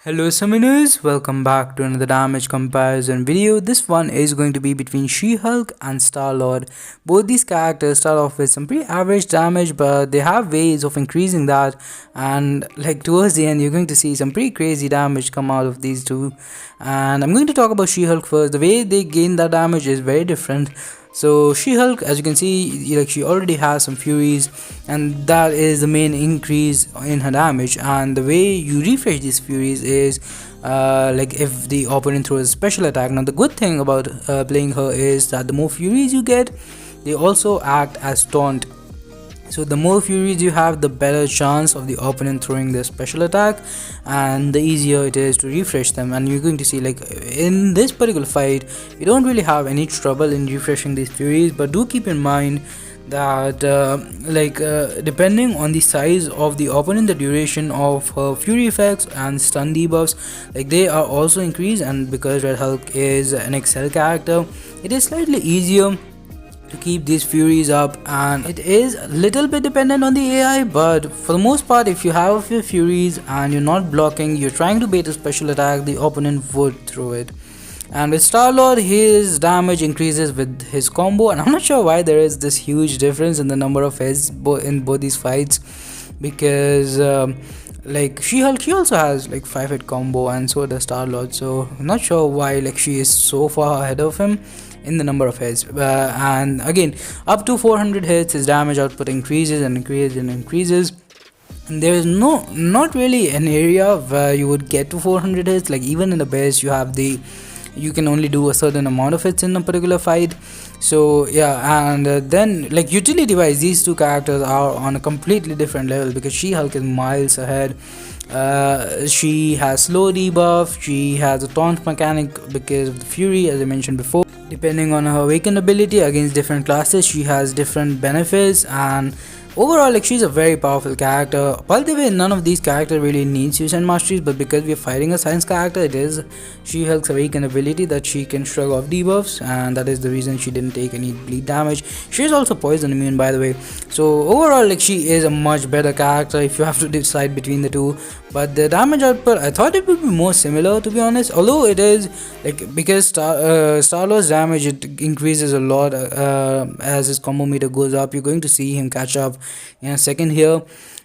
Hello summoners, welcome back to another damage comparison video. This one is going to be between She-Hulk and Starlord. Both these characters start off with some pretty average damage, but they have ways of increasing that, and like towards the end you're going to see some pretty crazy damage come out of these two. And I'm going to talk about She-Hulk first. The way they gain that damage is very different. So She-Hulk, as you can see, like she already has some furies, and that is the main increase in her damage. And the way you refresh these furies is like if the opponent throws a special attack. Now the good thing about playing her is that the more furies you get, they also act as taunt. So the more furies you have, the better chance of the opponent throwing their special attack, and the easier it is to refresh them. And you're going to see, like in this particular fight, you don't really have any trouble in refreshing these furies, but do keep in mind that depending on the size of the opponent, the duration of her fury effects and stun debuffs, like they are also increased. And because Red Hulk is an XL character, it is slightly easier to keep these furies up, and it is a little bit dependent on the AI, but for the most part, if you have a few furies and you're not blocking, you're trying to bait a special attack, the opponent would throw it. And with Starlord, his damage increases with his combo, and I'm not sure why there is this huge difference in the number of hits in both these fights, because like She-Hulk, she also has like 5-hit combo, and so does Starlord. So I'm not sure why like she is so far ahead of him in the number of hits. And again, up to 400 hits, his damage output increases and increases and increases. And there is not really an area where you would get to 400 hits. Like even in the base, you can only do a certain amount of hits in a particular fight. So yeah, and then like utility wise, these two characters are on a completely different level, because She-Hulk is miles ahead. She has slow debuff, she has a taunt mechanic because of the fury, as I mentioned before. Depending on her awakened ability against different classes, she has different benefits, and overall, like she's a very powerful character. By the way, none of these characters really needs use and masteries, but because we are fighting a science character, it is She-Hulk's awakened ability that she can shrug off debuffs, and that is the reason she didn't take any bleed damage. She is also poison immune, by the way. So overall, like she is a much better character if you have to decide between the two. But the damage output, I thought it would be more similar, to be honest. Although it is like, because Starlord's damage, it increases a lot as his combo meter goes up. You're going to see him catch up in a second here.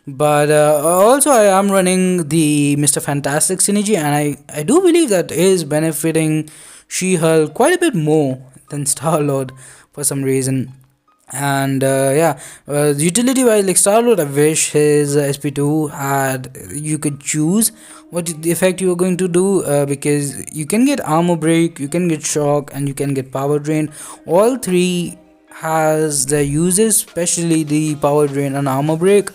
But also I am running the Mr. Fantastic synergy, and I do believe that is benefiting She-Hulk quite a bit more than Starlord for some reason. And utility wise, like Starlord, I wish his SP2 had, you could choose what the effect you are going to do, because you can get armor break, you can get shock, and you can get power drain. All three has their uses, especially the power drain and armor break,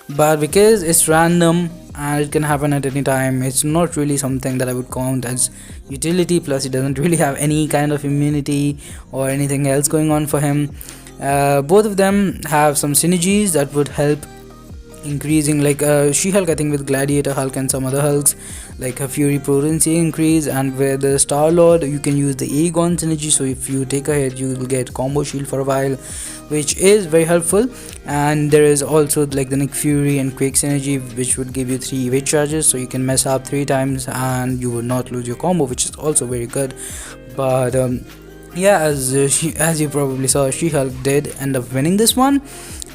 but because it's random and it can happen at any time, it's not really something that I would count as utility. Plus, he doesn't really have any kind of immunity or anything else going on for him. Both of them have some synergies that would help increasing, like She-Hulk, I think with Gladiator Hulk and some other Hulks, like her fury potency increase, and with the Starlord you can use the Aegon synergy. So if you take a hit, you will get combo shield for a while, which is very helpful. And there is also like the Nick Fury and Quake synergy, which would give you 3 evade charges, so you can mess up 3 times and you would not lose your combo, which is also very good. But yeah, as you probably saw, She-Hulk did end up winning this one.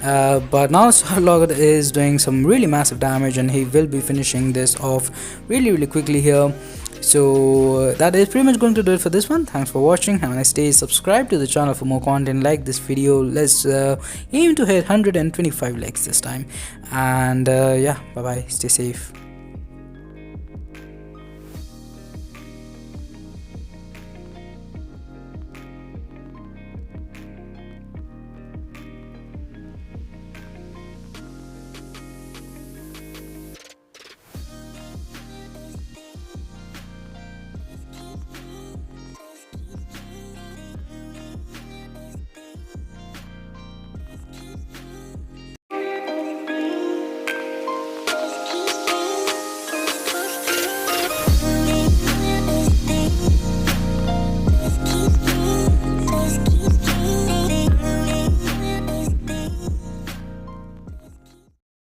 But now Starlord is doing some really massive damage, and he will be finishing this off really quickly here. So that is pretty much going to do it for this one. Thanks for watching. Have a nice day. Subscribe to the channel for more content like this video. Let's aim to hit 125 likes this time. And yeah, bye bye, stay safe.